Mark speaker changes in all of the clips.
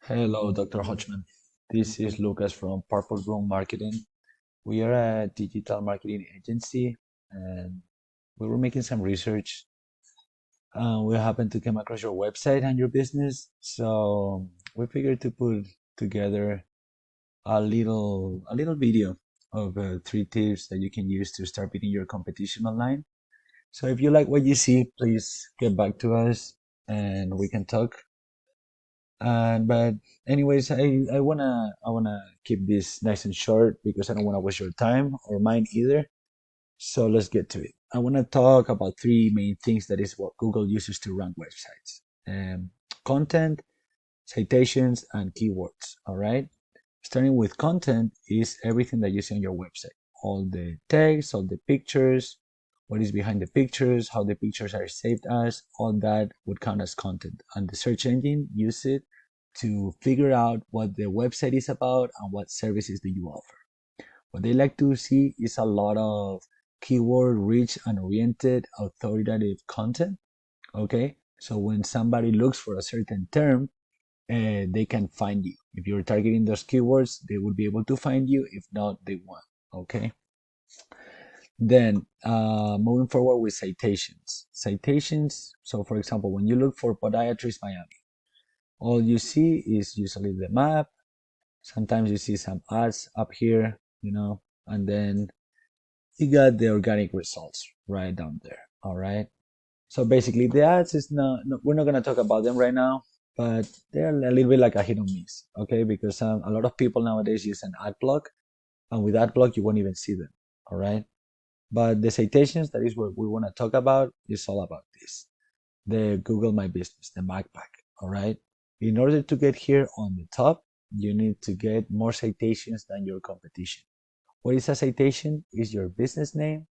Speaker 1: Hello, Dr. Hochman. This is Lucas from Purple Room Marketing. We are a digital marketing agency and we were making some research. We happened to come across your website and your business, so we figured to put together a little video of 3 tips that you can use to start beating your competition online. So if you like what you see, please get back to us and we can talk. But anyways, I wanna keep this nice and short because I don't wanna waste your time or mine either. So let's get to it. I wanna talk about three main things that is what Google uses to rank websites. Content, citations, and keywords. All right. Starting with content is everything that you see on your website. All the text, all the pictures, what is behind the pictures, how the pictures are saved as, all that would count as content. And the search engine use it to figure out what the website is about and what services do you offer. What they like to see is a lot of keyword rich and oriented authoritative content. Okay. So when somebody looks for a certain term, they can find you. If you're targeting those keywords, they will be able to find you. If not, they won't. Okay. Then moving forward with citations. Citations. So for example, when you look for Podiatrist Miami, all you see is usually the map. Sometimes you see some ads up here, and then you got the organic results right down there. All right. So basically, the ads is not, no, we're not going to talk about them right now, but they're a little bit like a hit or miss, okay? Because a lot of people nowadays use an ad block, and with ad block, you won't even see them, all right? But the citations, that is what we want to talk about, is all about this. The Google My Business, the backpack, all right? In order to get here on the top, you need to get more citations than your competition. What is a citation? Is your business name,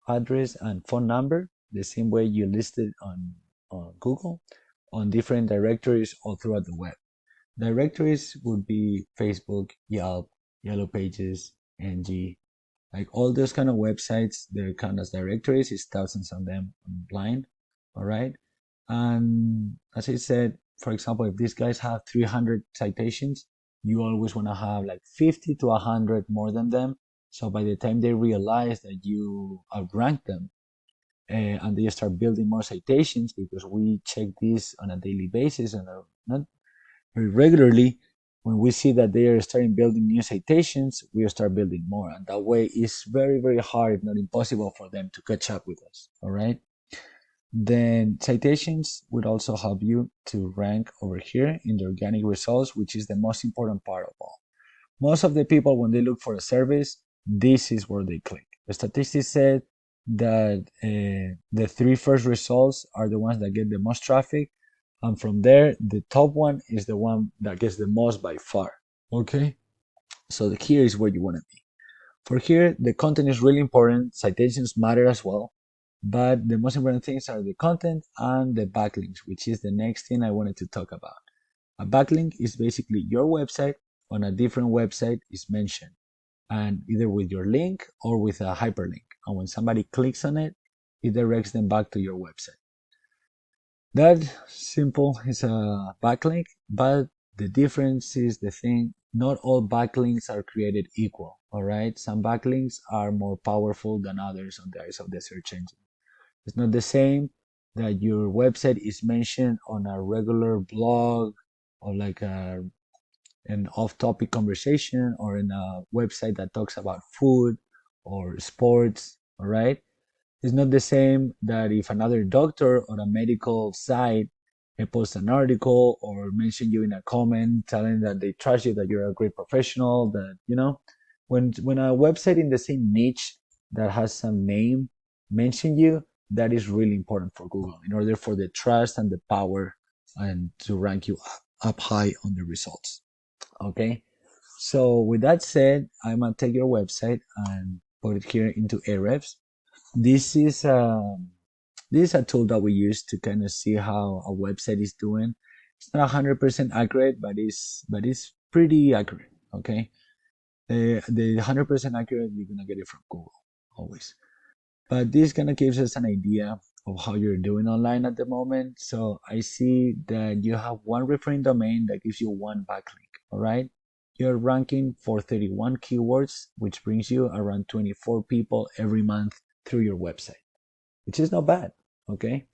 Speaker 1: address, and phone number, the same way you listed on Google, on different directories all throughout the web. Directories would be Facebook, Yelp, Yellow Pages, NG, like all those kind of websites, they're kind of directories, it's thousands of them online, all right? And as I said, for example, if these guys have 300 citations, you always want to have like 50 to 100 more than them. So by the time they realize that you outrank them, and they start building more citations, because we check this on a daily basis and not very regularly. When we see that they are starting building new citations, we start building more, and that way it's very, very hard, if not impossible, for them to catch up with us. All right. Then citations would also help you to rank over here in the organic results, which is the most important part of all. Most of the people, when they look for a service, this is where they click. The statistics said that the three first results are the ones that get the most traffic, and from there, the top one is the one that gets the most by far. Okay, so here is where you want to be. For here, the content is really important. Citations matter as well, but the most important things are the content and the backlinks, which is the next thing I wanted to talk about. A backlink is basically your website on a different website is mentioned, and either with your link or with a hyperlink. And when somebody clicks on it, it directs them back to your website. That simple is a backlink, but the difference is the thing. Not all backlinks are created equal. All right, some backlinks are more powerful than others on the eyes of the search engine. It's not the same that your website is mentioned on a regular blog or like an off-topic conversation or in a website that talks about food or sports. All right, it's not the same that if another doctor or a medical site posts an article or mention you in a comment telling that they trust you, that you're a great professional, that when a website in the same niche that has some name mention you, that is really important for Google in order for the trust and the power and to rank you up high on the results. Okay, so with that said, I'm gonna take your website and put it here into Ahrefs. This is a tool that we use to kind of see how a website is doing. It's not 100% accurate, but it's pretty accurate. Okay, the 100% accurate, you're gonna get it from Google always. But this kind of gives us an idea of how you're doing online at the moment. So I see that you have one referring domain that gives you one backlink. All right. You're ranking for 31 keywords, which brings you around 24 people every month through your website, which is not bad. Okay.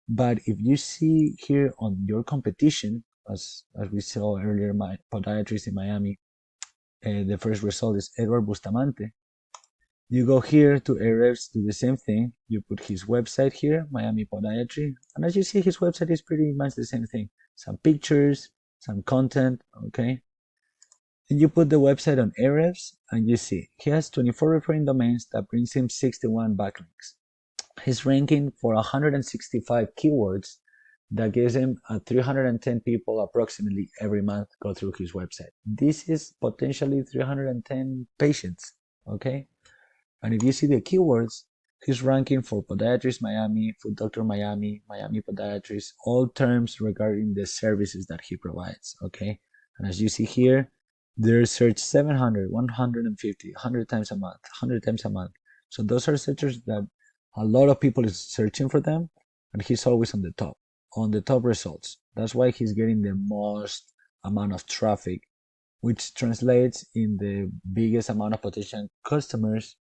Speaker 1: But if you see here on your competition, as we saw earlier, my podiatrist in Miami, the first result is Edward Bustamante. You go here to Ahrefs, do the same thing. You put his website here, Miami Podiatry, and as you see, his website is pretty much the same thing. Some pictures, some content, okay? And you put the website on Ahrefs, and you see he has 24 referring domains that brings him 61 backlinks. He's ranking for 165 keywords that gives him 310 people approximately every month go through his website. This is potentially 310 patients, okay? And if you see the keywords, he's ranking for Podiatrist Miami, Foot Doctor Miami, Miami Podiatrist, all terms regarding the services that he provides, okay? And as you see here, they're searched 700, 150, 100 times a month, 100 times a month. So those are searches that a lot of people is searching for them, and he's always on the top results. That's why he's getting the most amount of traffic, which translates in the biggest amount of potential customers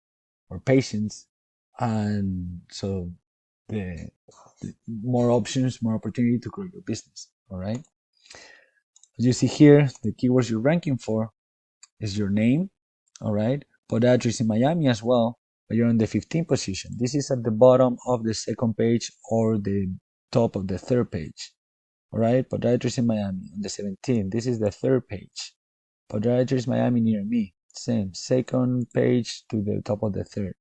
Speaker 1: or patients, and so the more options, more opportunity to grow your business. All right. As you see here, the keywords you're ranking for is your name. All right. Podiatrist in Miami as well, but you're on the 15th position. This is at the bottom of the second page or the top of the third page. All right. Podiatrist in Miami on the 17th. This is the third page. Podiatrist Miami near me. Same. Second page to the top of the third.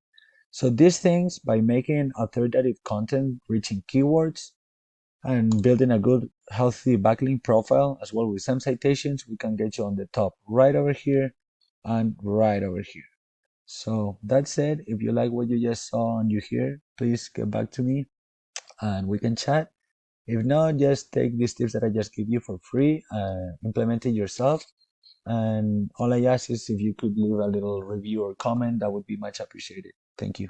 Speaker 1: So these things, by making authoritative content, reaching keywords, and building a good, healthy backlink profile, as well with some citations, we can get you on the top right over here and right over here. So that said, if you like what you just saw and you hear, please get back to me and we can chat. If not, just take these tips that I just gave you for free, implement it yourself. And all I ask is if you could leave a little review or comment, that would be much appreciated. Thank you.